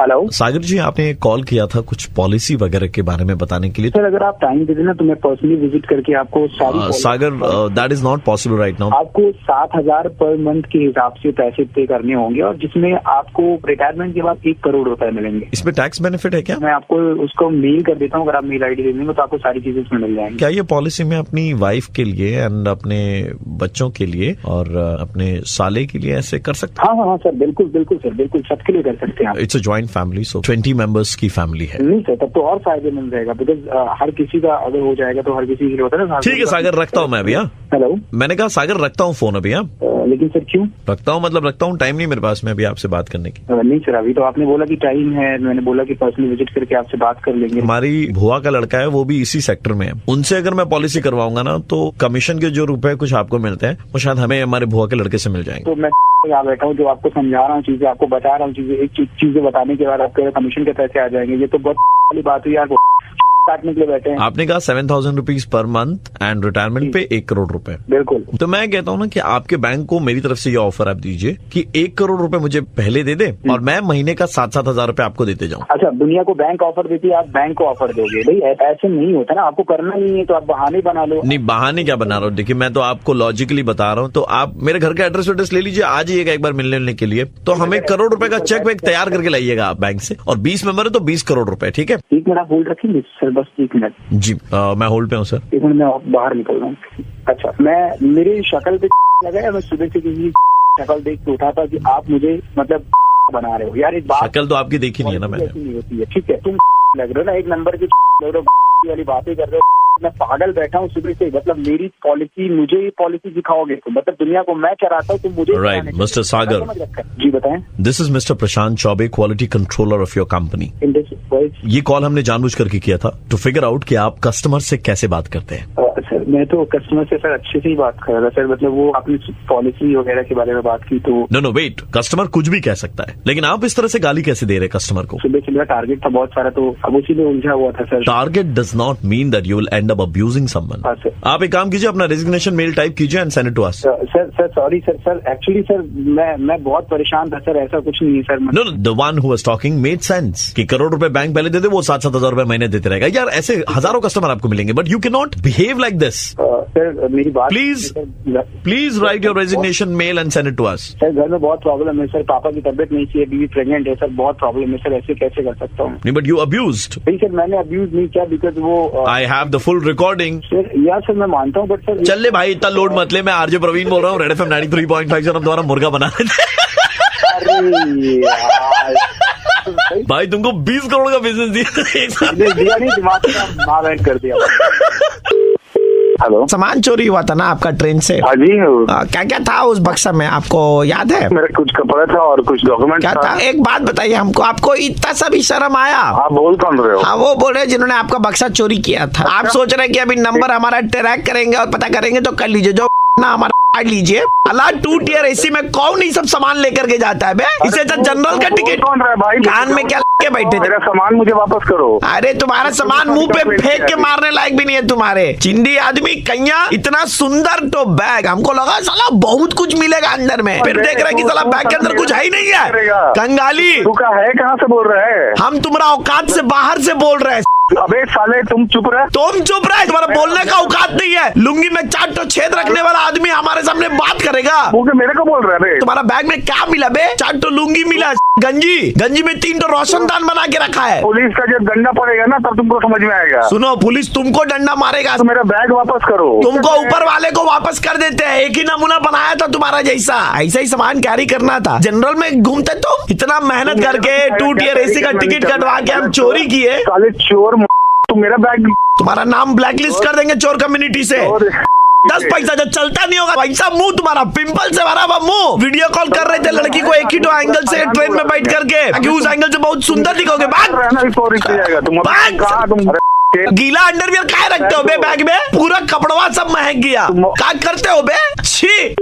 हेलो
सागर जी, आपने कॉल किया था कुछ पॉलिसी वगैरह के बारे में बताने के लिए।
सर अगर आप टाइम दे देना तो मैं पर्सनली विजिट करके आपको सारी
सागर, that is not possible right now.
आपको 7,000 पर मंथ के हिसाब से पैसे पे करने होंगे, और जिसमें आपको रिटायरमेंट के बाद 1 करोड़ रुपए मिलेंगे।
इसमें टैक्स बेनिफिट है क्या?
मैं आपको उसको मेल कर देता हूँ, अगर आप मेल आईडी दे देंगे तो आपको सारी चीजें उसमें मिल जाएंगी।
क्या ये पॉलिसी में अपनी वाइफ के लिए एंड अपने बच्चों के लिए और अपने साले के लिए ऐसे कर सकते?
हाँ हाँ हाँ सर, बिल्कुल बिल्कुल सर, बिल्कुल सबके लिए कर सकते हैं आप।
It's a joint family. Family, so 20 members की फैमिली है।
नहीं सर, तब तो और फायदेमंद रहेगा, बिकॉज हर किसी का अगर हो जाएगा तो हर किसी के लिए होता है ना।
ठीक है सागर, रखता हूँ मैं अभी। हाँ,
हेलो,
मैंने कहा सागर रखता हूँ फोन अभी। हाँ,
लेकिन सर क्यों
रखता हूँ मतलब रखता हूँ, टाइम नहीं मेरे पास में अभी आपसे बात करने की।
नहीं सर, अभी तो आपने बोला कि टाइम है, मैंने बोला कि पर्सनल विजिट करके आपसे बात कर लेंगे।
हमारी भुआ का लड़का है, वो भी इसी सेक्टर में है, उनसे अगर मैं पॉलिसी करवाऊंगा ना तो कमीशन के जो रुपए कुछ आपको मिलते हैं वो शायद हमें हमारे भुआ के लड़के से मिल जाएंगे।
तो मैं यहाँ बैठा हूँ, जो आपको समझा रहा हूँ चीजें, आपको बता रहा हूँ चीजें, एक चीजें बताने के बाद आपके कमीशन के पैसे आ जाएंगे, ये तो बहुत वाली बात हुई यार। काटने के लिए बैठे हैं।
आपने कहा 7,000 rupees per month and retirement पे 1 करोड़ रुपए।
बिल्कुल।
तो मैं कहता हूँ ना कि आपके बैंक को मेरी तरफ से ये ऑफर आप दीजिए कि 1 करोड़ रुपए मुझे पहले दे दे और मैं महीने का 7-7 हजार रुपए आपको देते जाऊँ।
अच्छा, दुनिया को बैंक ऑफर देती है, आप बैंक को ऑफर दोगे? भाई ऐसे नहीं होता ना, आपको करना नहीं है तो आप बहाने बना लो।
नहीं, बहाने क्या बना रहा हूँ, देखिए मैं तो आपको लॉजिकली बता रहा हूँ। तो आप मेरे घर का एड्रेस वेड्रेस ले लीजिए, आ जाइएगा एक बार मिलने के लिए। तो हमें 1 करोड़ रुपए का चेक वेक तैयार करके लाइएगा आप बैंक से, और 20 मेंबर है तो 20 करोड़ रुपए। ठीक है,
1 मिनट आप होल्ड रखेंगे सर, बस 1 मिनट
जी। मैं होल्ड पे हूँ सर।
1 मिनट, मैं बाहर निकल रहा हूँ। अच्छा, मैं मेरी शक्ल पे लगा है, मैं सुबह से किसी शक्ल देख के उठा था कि आप मुझे मतलब बना रहे हो यार। एक बात,
शक्ल तो आपकी देखी नहीं है ना मैंने।
नहीं होती है, ठीक है, तुम लग रहे हो ना, एक नंबर की लग रहे हो, वाली बातें कर रहे हो। मैं पागल बैठा हूँ सुबह से, मतलब मेरी पॉलिसी, मुझे ये पॉलिसी सिखाओगे तो मतलब दुनिया को मैं चलाता हूँ, तो मुझे
राइट मिस्टर सागर।
जी बताएं।
This is mister Prashant Choubey, quality controller of your company. ये कॉल हमने जानबूझ करके किया था टू फिगर आउट कि आप कस्टमर से कैसे बात करते हैं।
सर मैं तो कस्टमर से सर अच्छे से ही बात कर रहा था सर, मतलब वो आपने पॉलिसी वगैरह के बारे में बात की तो।
नो वेट, कस्टमर कुछ भी कह सकता है, लेकिन आप इस तरह से गाली कैसे दे रहे कस्टमर को?
सुबह से मेरा टारगेट था बहुत सारा, तो अब उसी में उलझा हुआ था sir.
Target does not mean that you will end up abusing someone. आप एक काम कीजिए, अपना रेजिग्नेशन मेल टाइप कीजिए and send it to us.
Sir sorry sir, actually sir मैं बहुत परेशान था सर, ऐसा कुछ नहीं है sir.
No, the one who was talking made sense कि करोड़ रुपए बैंक पहले दे दे, वो 7-7 हजार रुपए महीने देते रहेगा। यार ऐसे हजारों कस्टमर आपको मिलेंगे, but you can not behave like this.
Sir मेरी बात,
please write your resignation mail and send it to us.
Sir घर में बहुत प्रॉब्लम है सर, पापा की तबियत नहीं थी, बीवी प्रेग्नेंट है सर, बहुत प्रॉब्लम है सर, ऐसे कैसे कर सकता हूँ?
नहीं, बट यू अब्यूज्ड।
नहीं सर, मैंने अब्यूज नहीं किया, बिकॉज वो
I have the full recording.
Sir यार सर मैं मानता हूँ, बट सर
चल ले भाई, इतना लोड मत ले। मैं आरजे प्रवीण बोल रहा हूँ, रेड एफएम 93.5 से हम तुम्हारा मुर्गा बना रहे थे।
अरे यार
भाई तुमको 20 करोड़ का बिजनेस दिया
दिया नहीं, दिमाग से मार बैठ कर दिया। हेलो,
सामान चोरी हुआ था ना आपका ट्रेन से?
हाँ जी।
क्या क्या था उस बक्सा में, आपको याद है?
मेरा कुछ कपड़ा था और कुछ डॉक्यूमेंट
क्या था? एक बात बताइए हमको, आपको इतना सा भी शर्म आया?
आप बोल कौन रहे हो?
हाँ, वो बोल रहे जिन्होंने आपका बक्सा चोरी किया था। आप सोच रहे कि अभी नंबर हमारा ट्रैक करेंगे और पता करेंगे, तो कर लीजिए, जो ना हमारा काट लीजिए। अल्लाह 2 टियर एसी में कौन ही सब सामान लेकर के जाता है बे? इसे तो जनरल का टिकट।
कौन रहा है भाई?
कान में क्या के बैठे?
मेरा सामान मुझे वापस करो।
अरे तुम्हारा सामान मुंह पे फेंक के मारने लायक भी नहीं है तुम्हारे चिंदी आदमी कन्या। इतना सुंदर तो बैग, हमको लगा साला बहुत कुछ मिलेगा अंदर में, फिर देख रहे कि साला बैग के अंदर कुछ है ही नहीं है। कंगाली
तू का है, कहाँ से बोल रहा है?
हम तुम्हारा औकात से बाहर से बोल रहे हैं।
अबे साले तुम चुप रहे।
तुम चुप रहे, तुम्हारा बोलने का औकात नहीं है। लुंगी में 4 तो छेद रखने वाला आदमी हमारे सामने बात करेगा।
मेरे को बोल रहा है?
तुम्हारा बैग में क्या मिला बे? 4 तो लुंगी मिला, गंजी में 3 तो रोशनदान बना के रखा है।
पुलिस का जब डंडा पड़ेगा ना तब तुमको समझ में आएगा।
सुनो, पुलिस तुमको डंडा मारेगा
तो मेरा बैग वापस करो।
तुमको ऊपर वाले को वापस कर देते हैं। एक ही नमूना बनाया था तुम्हारा जैसा, ऐसा ही सामान कैरी करना था। जनरल में घूमते तो इतना मेहनत करके 2 टियर एसी का टिकट कटवा के हम चोरी किए।
साले चोर, तुम मेरा बैग,
तुम्हारा नाम ब्लैकलिस्ट कर देंगे चोर कम्युनिटी से। 10 पैसा जो चलता नहीं होगा वैसा मुंह तुम्हारा, पिंपल से भरा हुआ मुंह। वीडियो कॉल कर रहे थे लड़की को एक ही तो एंगल से ट्रेन में बैठ करके, ताकि उस एंगल से बहुत सुंदर दिखोगे। गीला अंडरवियर काहे रखते हो बे बैग में? पूरा कपड़वा सब महक गया, क्या करते हो बे? छी।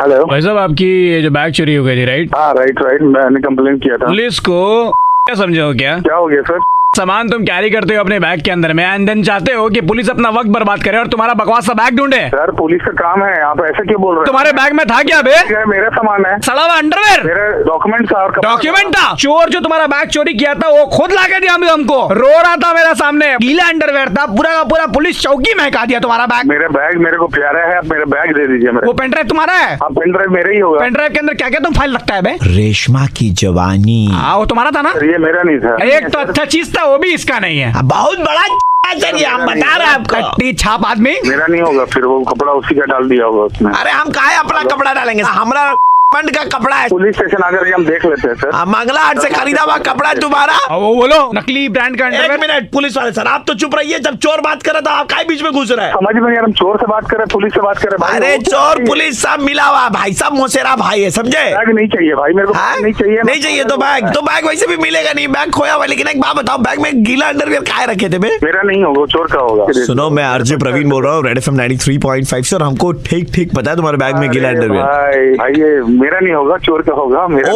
हेलो
भाई साहब, आपकी ये जो बैग चोरी हो गई थी, राइट?
हाँ राइट, मैंने कंप्लेन किया था।
पुलिस को क्या समझे हो? क्या
हो गया सर?
सामान तुम कैरी करते हो अपने बैग के अंदर में, एंड देन चाहते हो कि पुलिस अपना वक्त बर्बाद करे और तुम्हारा बकवास सा बैग ढूंढे।
सर पुलिस का काम है, आप ऐसे क्यों बोल रहे हैं?
तुम्हारे बैग में था क्या बे?
मेरा सामान है,
सड़ा हुआ अंडरवेयर,
मेरे डॉक्यूमेंट था।
डॉक्यूमेंट था? चोर जो तुम्हारा बैग चोरी किया था वो खुद ला के दिया हमको, रो रहा था मेरे सामने, गीला अंडरवेयर था, पूरा का पूरा पुलिस चौकी महका दिया तुम्हारा बैग।
मेरा बैग मेरे को प्यारा है, आप मेरा बैग दे दीजिए।
वो पेन ड्राइव तुम्हारा है?
हाँ पेन ड्राइव मेरा ही होगा।
पेन ड्राइव के अंदर क्या क्या तुम फाइल रखता है बे?
रेशमा की जवानी।
हाँ वो तुम्हारा था ना?
ये मेरा नहीं था।
एक तो अच्छा चीज था, वो भी इसका नहीं है।
बहुत बड़ा सर, हम बता रहे हैं आपको।
कट्टी छाप आदमी।
मेरा नहीं होगा, फिर वो कपड़ा उसी का डाल दिया होगा उसमें।
अरे हम काहे अपना कपड़ा डालेंगे? हमारा मंड का कपड़ा है।
पुलिस स्टेशन आकर के हम देख लेते हैं सर।
मंगला हाट से खरीदा हुआ कपड़ा है तुम्हारा।
वो बोलो नकली ब्रांड का
एक
अंडरवेयर।
मिनट पुलिस वाले सर, आप तो चुप रहिए। जब चोर बात कर रहा था आप काय बीच में घुस रहे हैं?
समझ में यार, हम चोर से बात कर रहे हैं, पुलिस से बात कर रहे हैं।
अरे चोर पुलिस सब मिला हुआ भाई साहब, मोसेरा भाई है समझे।
बैग नहीं चाहिए भाई मेरे को, नहीं चाहिए।
नहीं चाहिए तो बैग वैसे भी मिलेगा नहीं, बैग खोया हुआ। लेकिन एक बात बताओ, बैग में गीला अंडरवियर काहे रखे थे बे?
मेरा नहीं होगा, चोर का होगा।
सुनो, मैं आरजे प्रवीण बोल रहा हूँ, रेड एफएम 93.5 से, और हमको ठीक पता है तुम्हारे बैग में गीला अंडरवियर।
भाई ये मेरा नहीं होगा, चोर का होगा। मेरा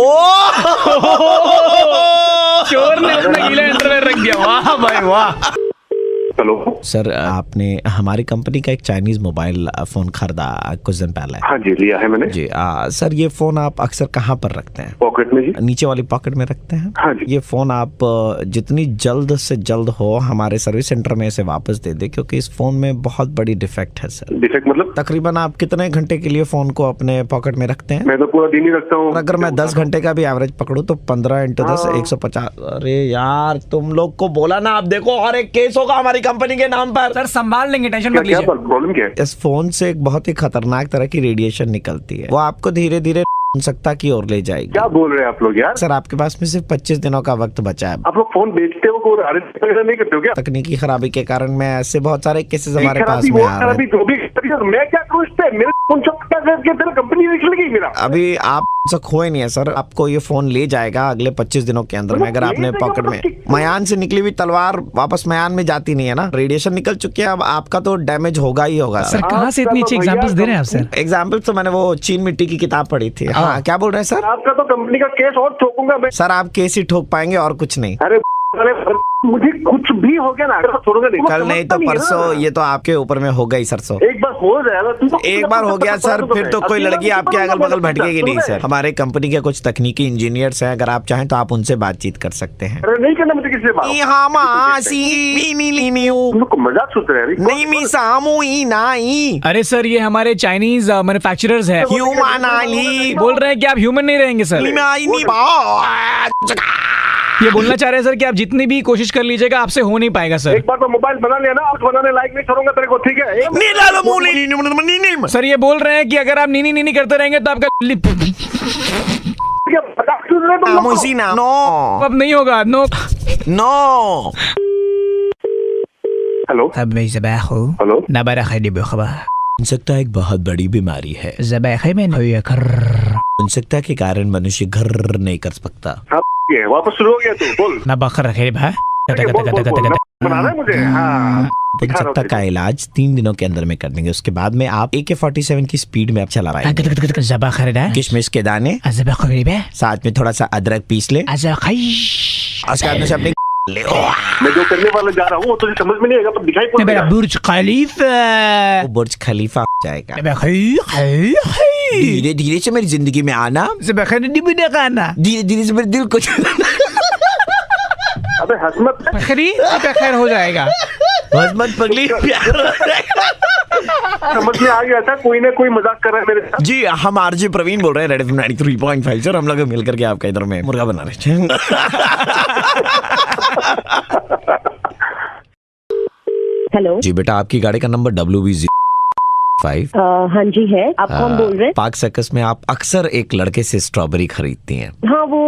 चोर ने अपना गीला अंडरवेयर रख दिया। वाह भाई वाह।
हेलो
सर, आपने हमारी कंपनी का एक चाइनीज मोबाइल फोन खरीदा कुछ दिन पहले।
हाँ जी, लिया है मैंने
जी। सर ये फोन आप अक्सर कहाँ पर रखते हैं?
पॉकेट में जी।
नीचे वाली पॉकेट में रखते हैं?
हाँ जी।
ये फोन आप जितनी जल्द से जल्द हो हमारे सर्विस सेंटर में इसे वापस दे दे, क्योंकि इस फोन में बहुत बड़ी डिफेक्ट है सर।
डिफेक्ट मतलब?
तकरीबन आप कितने घंटे के लिए फोन को अपने पॉकेट में रखते हैं?
मैं तो पूरा दिन ही रखता हूँ।
अगर मैं 10 घंटे का भी एवरेज पकड़ूं तो 15 × 10 150। अरे यार तुम लोग को बोला ना, आप देखो और एक केस होगा हमारी कंपनी के नाम पर।
सर संभाल लेंगे, टेंशन मत लीजिए।
प्रॉब्लम क्या है?
इस फोन से एक बहुत ही खतरनाक तरह की रेडिएशन निकलती है, वो आपको धीरे धीरे सकता की ओर ले जाएगी।
क्या बोल रहे हैं आप लोग यार?
सर आपके पास में सिर्फ 25 दिनों का वक्त बचा है।
आप लोग फोन बेचते हो, कोई अरेस्ट वगैरह नहीं करते हो क्या?
तकनीकी खराबी के कारण में ऐसे बहुत सारे केसेस हमारे पास में आ रहे हैं।
मैं क्या करूँ इस पे? मेरे फोन करके तेरा कंपनी निकलेगी मेरा।
अभी आप से खोए नहीं है सर, आपको ये फोन ले जाएगा अगले 25 दिनों के अंदर में। अगर आपने पॉकेट में मयान से निकली हुई तलवार वापस मयान में जाती नहीं है ना, रेडिएशन निकल चुकी है, अब आपका तो डैमेज होगा ही होगा।
सर कहाँ से इतनी अच्छी एग्जांपल्स दे रहे हैं आप सर?
एग्जाम्पल तो मैंने वो चीन मिट्टी की किताब पढ़ी थी। हाँ क्या बोल रहे हैं सर?
आपका तो कंपनी का केस और ठोकूंगा मैं।
सर आप केस ही ठोक पाएंगे और कुछ नहीं।
अरे मुझे कुछ भी हो गया ना, अगर छोड़ूंगा नहीं।
कल नहीं तो परसों, ये तो आपके ऊपर में होगा ही सरसों।
एक बार हो जाएगा,
एक बार हो गया सर, फिर तो कोई लड़की आपके अगल बगल भटकेगी नहीं सर। हमारे कंपनी के कुछ तकनीकी इंजीनियर्स हैं, अगर आप चाहें तो आप उनसे बातचीत कर सकते हैं।
अरे नहीं करना मुझे किसी से बात। मजाक सोच रहे हैं?
नहीं मी सामू ही नहीं।
अरे सर ये हमारे चाइनीज मैन्युफैक्चरर्स हैं।
ह्यूमन आली
बोल रहे हैं कि आप ह्यूमन नहीं रहेंगे सर। ये बोलना चाह रहे हैं सर कि आप जितनी भी कोशिश कर लीजिएगा आपसे हो नहीं पाएगा सर।
एक बार तो मोबाइल बना लिया ना, आप बनाने लायक नहीं छोड़ूंगा तेरे को, ठीक है?
सर ये बोल रहे हैं कि अगर आप नीनी नीनी करते रहेंगे तो आपका
नो
अब नहीं होगा। No
no.
हेलो हेलो,
बन सकता है एक बहुत बड़ी बीमारी है। बन सकता के कारण मनुष्य घर नहीं कर सकता।
वापस शुरू हो गया तू, बोल। बना रहा है मुझे। हाँ,
बन सकता का इलाज 3 दिनों के अंदर में कर देंगे। उसके बाद में आप AK-47 की स्पीड में आप चला पाएंगे। किशमिश के दाने, साथ में थोड़ा सा अदरक पीस ले, उसके बाद में से अपने
मैं जो करने वाला जा रहा हूँ वो तुझे समझ में नहीं आएगा, पर दिखाई पड़ेगा।
बुर्ज खलीफा,
वो बुर्ज खलीफा हो जाएगा। धीरे धीरे से मेरी जिंदगी में आना, धीरे धीरे से मेरे दिल को
अबे हसमत
खैर हो जाएगा।
हसमत पगली
समझ में आ गया था, कोई ना कोई मजाक कर रहा है मेरे साथ।
जी हम आरजे प्रवीण बोल रहे हैं, रेड एफएम 93.5 से, और हम लोग मिलकर के आपका इधर में मुर्गा बना रहे थे।
हेलो
जी बेटा, आपकी गाड़ी का नंबर WB05।
हाँ जी है, आप कौन बोल रहे हैं?
पार्क सर्कस में आप अक्सर एक लड़के से स्ट्रॉबेरी खरीदती हैं।
हाँ वो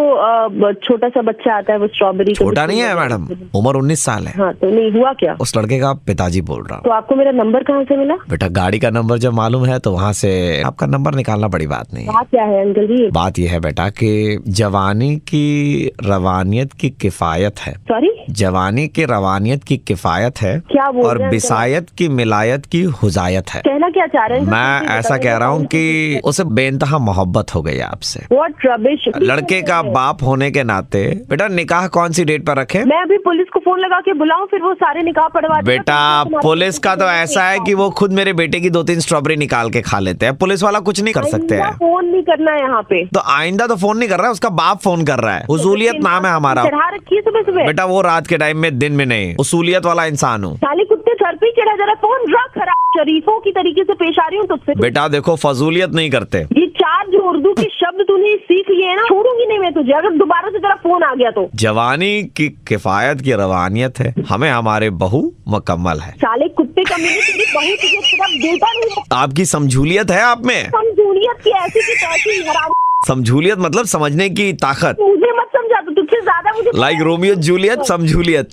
छोटा सा बच्चा आता है, वो स्ट्रॉबेरी।
छोटा नहीं है मैडम, उम्र 19 साल है।
हाँ तो नहीं हुआ क्या?
उस लड़के का पिताजी बोल रहा हूँ।
तो आपको मेरा नंबर कहाँ से मिला?
बेटा गाड़ी का नंबर जब मालूम है तो वहाँ से आपका नंबर निकालना बड़ी बात नहीं है।
बात क्या है अंकल जी?
बात यह है बेटा कि जवानी की रवानियत की किफायत है।
सॉरी?
जवानी की रवानियत की किफायत है।
क्या बोल
और
रहे हैं?
बिसायत की मिलायत की हुजायत है।
कहना क्या चाह रहे हैं?
मैं ऐसा कह रहा हूँ कि उसे बेइंतहा मोहब्बत हो गई आपसे।
What rubbish?
लड़के का बाप होने के नाते बेटा निकाह कौन सी डेट पर रखे?
मैं अभी पुलिस को फोन लगा के बुलाऊं, फिर वो सारे निकाह पढ़वा देगा।
बेटा पुलिस का तो ऐसा है कि वो खुद मेरे बेटे की 2-3 स्ट्रॉबेरी निकाल के खा लेते हैं, पुलिस वाला कुछ नहीं कर सकते हैं।
फोन नहीं करना है यहाँ पे।
तो आइंदा तो फोन नहीं कर रहा है, उसका बाप फोन कर रहा है। उसूलियत नाम है हमारा।
चढ़ा रखी है सुबह सुबह।
बेटा वो रात के टाइम में, दिन में नहीं, उसूलियत वाला इंसान हूँ।
साले कुत्ते सर पे चढ़ा जा रहा है, फोन रख, खराब शरीफों की तरीके से पेश आ रही हूँ तुझसे।
बेटा देखो फजूलियत नहीं करते।
ये 4 जो उर्दू के शब्द तूने सीख लिए ना, छोड़ूंगी नहीं मैं तुझे अगर दोबारा से तेरा फोन आ गया तो।
जवानी की किफायत की रवानियत है, हमें हमारे बहू मुकम्मल है।
साले कुत्ते का मेरी तेरी बहू तुझे सिर्फ बेटा नहीं है।
आपकी समझूलियत है आप में।
समझूलियत की ऐसी की तैसी हराम
समझूलियत मतलब समझने की ताकत।
मुझे मत समझा, तो तुझसे ज्यादा मुझे
लाइक रोमियो जूलियत समझूलियत।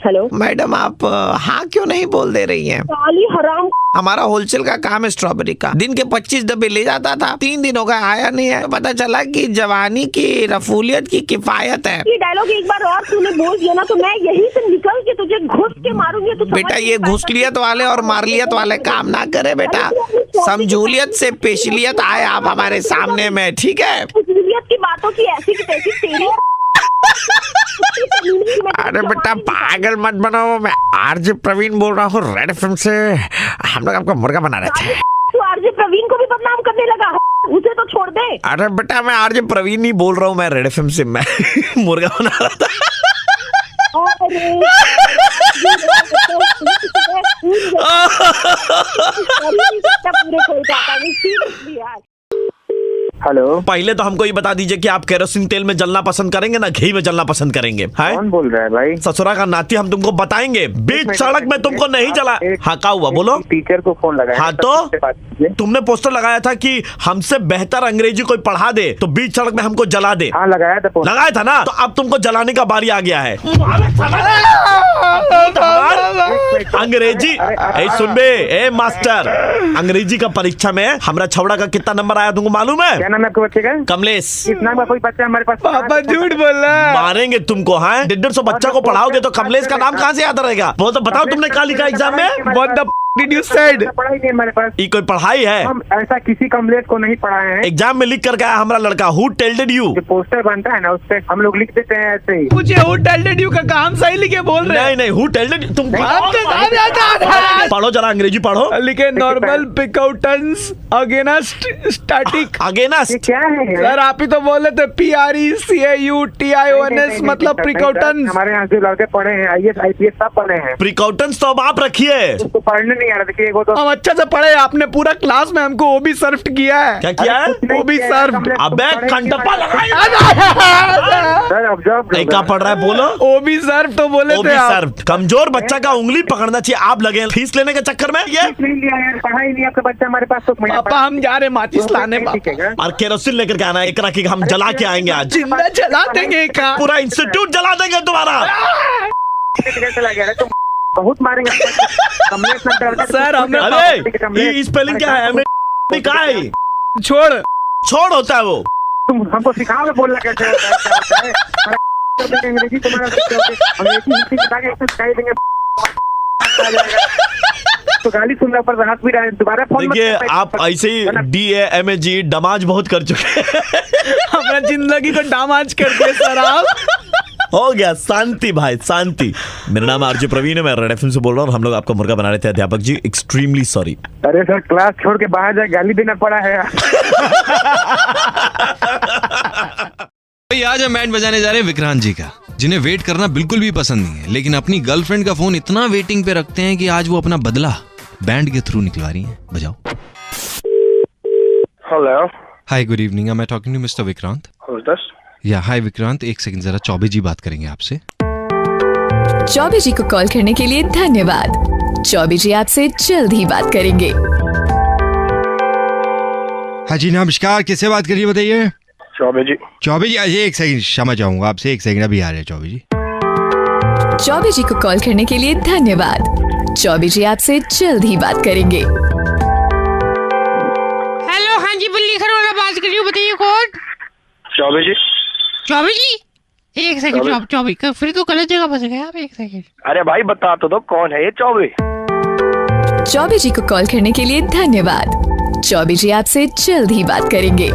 हेलो
मैडम आप हाँ क्यों नहीं बोल दे रही हैं?
काली हराम।
हमारा होलसेल का काम है स्ट्रॉबेरी का, दिन के 25 डब्बे ले जाता था, 3 दिन हो गए आया नहीं है। पता चला कि जवानी की रफूलियत की किफायत है।
ये डायलॉग एक बार और तूने बोल दिया ना तो मैं यहीं से निकल के तुझे घुस के मारूंगी। तो
बेटा ये घुसलियत वाले और मारलियत वाले काम ना करे बेटा, समझूलियत से पेशलियत आए आप हमारे सामने में, ठीक है?
असलियत की बातों की ऐसी की तैसी तेरी।
अरे बेटा पागल मत बनाओ, मैं आरजे प्रवीण बोल रहा हूँ रेड एफएम से। हम लोग आपको मुर्गा बना रहे थे।
तू आरजे प्रवीण को भी बदनाम करने लगा, उसे तो छोड़ दे।
अरे बेटा मैं आरजे प्रवीण नहीं बोल रहा हूँ, मैं रेड एफएम से मैं मुर्गा बना रहा था।
हेलो,
पहले तो हमको ये बता दीजिए कि आप केरोसिन तेल में जलना पसंद करेंगे ना घी में जलना पसंद करेंगे?
कौन बोल रहा है भाई?
ससुरा का नाती हम तुमको बताएंगे, बीच सड़क में तुमको नहीं चला। हाँ क्या हुआ बोलो?
टीचर को फोन लगाया।
हाँ तो तुमने पोस्टर लगाया था कि हमसे बेहतर अंग्रेजी कोई पढ़ा दे तो बीच सड़क में हमको जला दे।
हाँ लगाया था पोस्टर।
लगाया था ना, तो अब तुमको जलाने का बारी आ गया है। अंग्रेजी सुन बे ए मास्टर, अंग्रेजी का परीक्षा में हमारा छवड़ा का कितना नंबर आया तुमको मालूम है?
क्या नाम है आपके बच्चे का?
कमलेश।
कितना का कोई बच्चा हमारे पास?
पापा झूठ बोल रहा है।
मारेंगे तुमको। हाँ 150 बच्चा को पढ़ाओगे तो कमलेश का नाम कहाँ से याद रहेगा? वो तो बताओ तुमने क्या लिखा एग्जाम में?
What the did you said?
पढ़ाई नहीं हमारे पास।
ये कोई पढ़ाई है?
हम ऐसा किसी कमलेश को नहीं पढ़ाए हैं।
एग्जाम में लिख कर गया हमारा लड़का। Who told you?
जो पोस्टर बनता है ना उस पे हम लोग लिख देते हैं ऐसे ही।
मुझे who told you का काम सही लिखे बोल रहे हैं।
नहीं हु टेल्डेड तुम
पढ़ो
जरा अंग्रेजी पढ़ो।
लिखे नॉर्मल पिकआउटेंस अगेंस्ट स्टैटिक।
अगेंस्ट
क्या है?
सर आप ही तो बोले थे PRECAUTIONS मतलब प्रिकॉटन्स।
हमारे यहाँ जो लड़के पढ़े हैं IAS IPS सब पढ़े हैं।
प्रिकॉटन्स तो अब आप रखिए।
उसको पढ़ने नहीं आ रहा। देखिए वो तो
हम अच्छा से पढ़े, आपने पूरा क्लास में हमको ओबी सर्व किया है।
क्या किया है?
ओबी सर्व।
अबे कंटप्पा लगाया।
सर ऑब्जर्व
क्या पढ़ रहा है बोलो?
ओबी सर्व तो बोले
ओबी
थे आप।
सर्व। कमजोर बच्चा का उंगली पकड़ना चाहिए, आप लगे फीस लेने के चक्कर में। ये
नहीं लिया यार, पढ़ाई नहीं आपका बच्चा हमारे पास। तो
पापा हम जा रहे माचिस लाने।
और केरोसिन लेकर के आना, एक रखी हम जला के आएंगे आज।
जिंदा जला देंगे का
पूरा इंस्टीट्यूट जला देंगे तुम्हारा।
चला गया तुम बहुत मारेंगे।
सर हमने
अरे स्पेलिंग क्या है? क्या है? छोड़ होता है वो।
तुम हमको सिखाओगे बोलना कैसे होता है? अंग्रेजी तुम्हारा अंग्रेजी हिंदी बता के सिखाई देंगे तो गाली सुनने पर हंस भी रहे हैं। दोबारा फोन
देखिए आप ऐसे ही DAMAG डमाज बहुत कर चुके हैं।
हमारा जिंदगी को डमाज कर दिया सर आप।
हो गया शांति भाई शांति। मेरा नाम आरजे प्रवीण है, मैं रेड एफएम से बोल रहा हूँ। हम लोग आपका मुर्गा बना रहे थे अध्यापक जी, एक्सट्रीमली सॉरी।
अरे सर क्लास छोड़ के बाहर जाए गाली देना पड़ा है।
आज हम बैंड बजाने जा रहे हैं विक्रांत जी का, जिन्हें वेट करना बिल्कुल भी पसंद नहीं है, लेकिन अपनी गर्लफ्रेंड का फोन इतना वेटिंग पे रखते हैं कि आज वो अपना बदला बैंड के थ्रू निकलवा रही हैं। बजाओ।
Hello,
hi good evening, I am talking to mister Vikrant?
Who's this?
या हाय विक्रांत, एक सेकंड जरा चौबे जी बात करेंगे आपसे।
चौबे जी को कॉल करने के लिए धन्यवाद। चौबे जी आपसे जल्द ही बात करेंगे।
हाँ जी नमस्कार, किससे बात करिए बताइए?
चौबे जी।
चौबे जी अजय एक सेकंड क्षमा चाहूंगा आपसे, एक सेकंड अभी आ रहे हैं चौबे जी।
चौबे जी को कॉल करने के लिए धन्यवाद। चौबे जी आपसे जल्द ही बात करेंगे।
हेलो, हाँ जी बल्ली घर वाला बात कर रही हूँ, बताइए कौन?
चौबे जी।
चौबे जी एक सेकंड, चौबे का फिर तो गलत जगह फंस गए आप। एक सेकंड।
अरे भाई बता तो दो कौन है ये चौबे?
चौबे जी को कॉल करने के लिए धन्यवाद। चौबे जी आपसे जल्द ही बात करेंगे।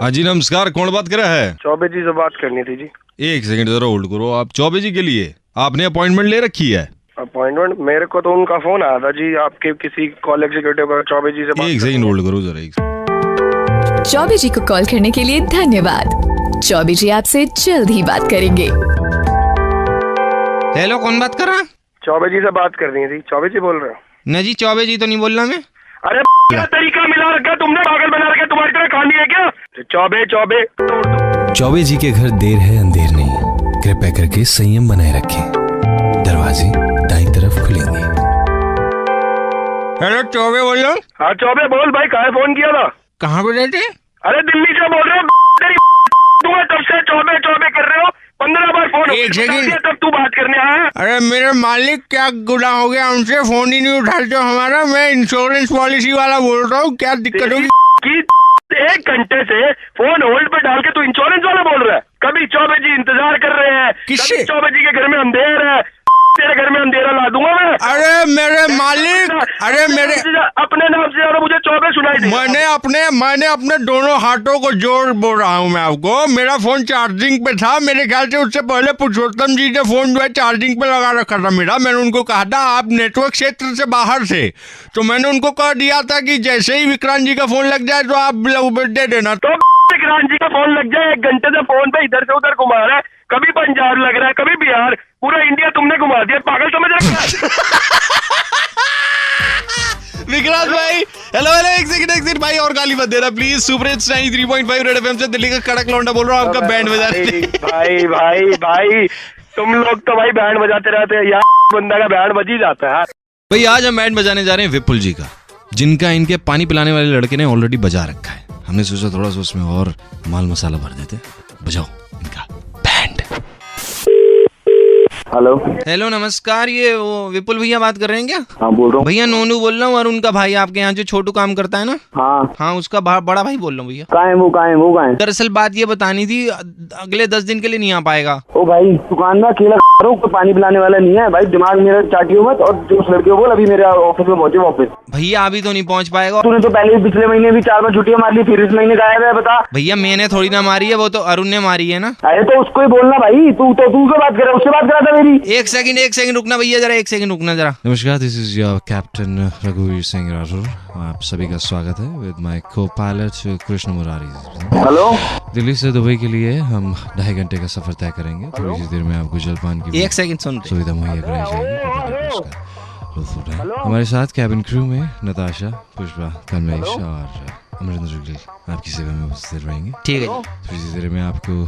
हाँ जी नमस्कार, कौन बात कर रहा है?
चौबे जी से बात करनी थी जी।
एक सेकंड जरा होल्ड करो। आप चौबे जी के लिए आपने अपॉइंटमेंट ले रखी है?
अपॉइंटमेंट मेरे को तो उनका फोन आया था जी, आपके किसी कॉल एग्जीक्यूटिव का। चौबे जी से बात।
एक सेकंड होल्ड करो जरा।
चौबे जी को कॉल करने के लिए धन्यवाद। चौबे जी आपसे जल्द ही बात करेंगे।
हेलो, कौन बात कर रहा?
चौबे जी से बात करनी थी। चौबे जी बोल रहे हो?
नहीं जी, चौबे जी तो नहीं बोल रहा मैं।
अरे क्या तरीका मिला रखा तुमने, पागल बना रखा, तुम्हारी तरह खानी है क्या? चौबे चौबे
चौबे जी के घर देर है अंधेर नहीं, कृपया करके संयम बनाए रखें। दरवाजे दाईं तरफ खुलेंगे।
हेलो चौबे बोल रहा हूँ।
हाँ चौबे बोल भाई, कहाँ फोन किया था?
कहाँ पे रहते?
अरे दिल्ली से बोल रहे हो। तुम्हें तब से चौबे चौबे कर रहे हो, 15 बार फोन
एक सेकंड,
तब तू बात करने आया।
अरे मेरे मालिक क्या गुनाह हो गया उनसे, फोन ही नहीं उठाते हो हमारा। मैं इंश्योरेंस पॉलिसी वाला बोल रहा हूँ, क्या दिक्कत होगी?
कि 1 घंटे से फोन होल्ड पे डाल के तू इंश्योरेंस वाला बोल रहा है। कभी चौबे जी इंतजार कर रहे हैं,
किससे?
चौबे जी के घर में अंधेर है, तेरे घर में अंधेरा ला दूंगा मैं।
अरे मेरे मालिक, अरे मेरे
अपने नाम से ज्यादा मुझे चौबे सुनाई दे।
मैंने अपने दोनों हाथों को जोड़ बोल रहा हूँ मैं आपको। मेरा फोन चार्जिंग पे था, मेरे ख्याल से उससे पहले पुरुषोत्तम जी ने फोन जो है चार्जिंग पे लगा रखा था मेरा। मैंने उनको कहा था आप नेटवर्क क्षेत्र से बाहर थे, तो मैंने उनको कह दिया था कि जैसे ही विक्रांत जी का फोन लग जाए तो आप दे देना।
तो विक्रांत जी का फोन लग जाए, 1 घंटे से फोन पे इधर से उधर घुमा रहा है, कभी पंजाब लग रहा है, कभी बिहार, पूरा इंडिया तुमने घुमा दिया, पागल समझ रखा है।
विक्रांत भाई हेलो हेलो, एक सेकंड भाई, और गाली मत देना please. Super hits 93.5 red FM से दिल्ली का कड़क लौंडा बोल रहा हूँ, आपका बैंड बजा रहे।
भाई तुम लोग तो भाई बैंड बजाते रहते हैं यार, बंदा का बैंड बज ही जाता है।
भाई आज हम बैंड बजाने जा रहे हैं विपुल जी का, जिनका इनके पानी पिलाने वाले लड़के ने ऑलरेडी बजा रखा है। हमने सोचा थोड़ा सा उसमें और माल मसाला भर देते। बजाओ इनका बैंड।
हेलो नमस्कार, ये वो विपुल भैया बात कर रहे हैं क्या?
हाँ बोल रहा हूँ
भैया, नोनू बोल रहा हूँ, और उनका भाई आपके यहाँ जो छोटू काम करता है ना। हाँ उसका बड़ा भाई बोल रहा हूँ भैया।
कहाँ है वो?
दरअसल बात ये बतानी थी, अगले 10 दिन के लिए नहीं आ पाएगा।
ओ भाई दुकान में अकेला कोई पानी पिलाने वाला नहीं है भाई, दिमाग मेरा चाटियो मत। और जो उस लड़के को बोल अभी मेरे ऑफिस में पहुंचे वापस।
भैया अभी तो नहीं पहुंच पाएगा।
तूने तो पहले पिछले महीने भी 4 बार छुट्टियां मार ली, फिर इस महीने गायब है, बता।
भैया मैंने थोड़ी ना मारी है, वो तो अरुण ने मारी है ना।
अरे तो उसको ही बोलना भाई, तू से बात कर रहा है, उससे बात करा था मेरी।
एक सेकंड रुकना भैया, जरा 1 सेकंड रुकना जरा।
नमस्कार, दिस इज योर कैप्टन रघुवीर सिंह राठौर। आप सभी का स्वागत है विद माय को पायलट कृष्ण मुरारी।
हेलो,
दिल्ली से दुबई के लिए हम 2.5 घंटे का सफर तय करेंगे। थोड़ी सी देर में आपको जलपान की
1 सेकंड सुन
सुविधा मुहैया कराई जाएगी। हमारे साथ कैबिन क्रू में नताशा, पुष्पा, कमलेश और अमरिंदर जुगली आपकी सेवा में उपस्थित रहेंगे।
ठीक है,
थोड़ी सी देर में आपको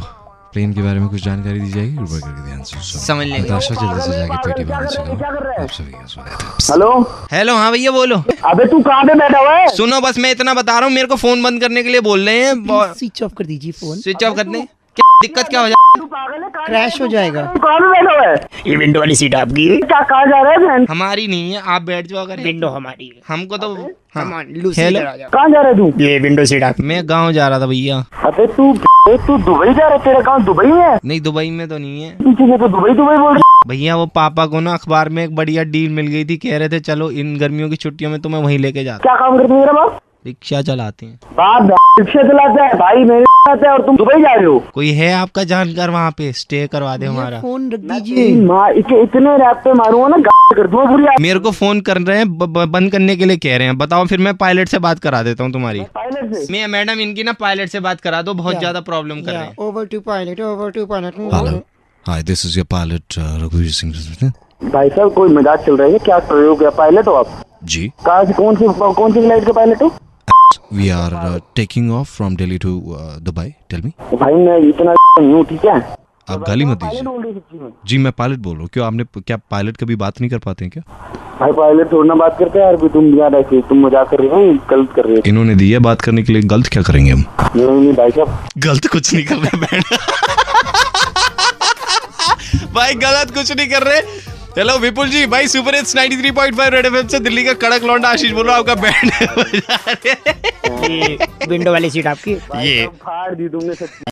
प्लेन के बारे में कुछ जानकारी दी जाएगी, ऊपर करके ध्यान से
समझ लेंगे।
नताशा जल्दी से जाके पेटी बांधने सिखाओ। आप सभी का स्वागत है।
हेलो,
हाँ भैया बोलो।
अबे तू कहाँ पे बैठा हुआ है?
सुनो बस मैं इतना बता रहा हूँ, मेरे को फोन बंद करने के लिए बोल रहे हैं।
स्विच ऑफ कर दीजिए फोन।
स्विच ऑफ करने क्या दिक्कत क्या हो जाए?
क्रैश हो जाएगा।
कहाँ पे बैठा हुआ है?
ये विंडो वाली सीट आपकी है?
क्या कहाँ जा रहा है?
हमारी नहीं है, आप बैठ जाओ। अगर
विंडो हमारी है,
हमको तो
हाँ।
हेलो,
कहाँ जा रहा है तू?
ये विंडो सीट आप।
मैं गाँव जा रहा था भैया।
अबे तू दुबई जा रहा है? तेरा गाँव दुबई में है?
नहीं दुबई में तो नहीं है।
पीछे से तो दुबई बोल रही।
भैया वो पापा को ना अखबार में एक बढ़िया डील मिल गई थी, कह रहे थे चलो इन गर्मियों की छुट्टियों में तुम्हें वहीं लेके जाता।
क्या काम करते मेरा बाप?
रिक्शा चलाते हैं।
बाप रिक्शा चलाता है भाई, मेरे आता है और तुम दुबई जा रहे हो?
कोई है आपका जानकार वहाँ पे, स्टे करवा दे हमारा।
फोन रख दीजिए।
इतने रैप पे मारूंगा ना, कर दूंगा पूरी।
मेरे को फोन कर रहे हैं, बंद करने के लिए कह रहे हैं। बताओ फिर मैं पायलट से बात करा देता हूँ तुम्हारी।
पायलट से?
मैं मैडम इनकी ना पायलट से बात करा दो, बहुत ज्यादा प्रॉब्लम कर रहे हैं।
Over to pilot.
Hello, hi, this is your pilot रघुवीर सिंह।
भाई साहब कोई मजाक चल रहा है क्या? कर रहे हो क्या? पायलट हो आप?
जी।
कहाँ से, कौन सी फ्लाइट का पायलट हो?
We are taking off from Delhi to Dubai. Tell me.
भाई मैं इतना नहीं हूँ, ठीक है?
आप गाली मत दीजिए। जी मैं पायलट बोल रहा हूँ। क्यों आपने क्या पायलट कभी बात नहीं कर पाते हैं क्या?
भाई पायलट थोड़ी ना बात करते हैं यार, तुम यार ऐसे तुम मजाक कर रहे हो, गलत कर रहे हो।
इन्होंने दिया बात करने के लिए, गलत क्या करेंगे हम?
नहीं भाई साहब,
गलत कुछ नहीं कर रहे बैंड। भाई गलत कुछ नहीं कर रहे। हेलो विपुल जी, भाई सुपर हिट्स 93.5 रेड एफएम से दिल्ली का कड़क लौंडा आशीष बोल रहा हूँ, आपका बैंड बजा रहे हैं।
ये विंडो वाली सीट आपकी।
ये
फाड़ दी तुमने सच्ची।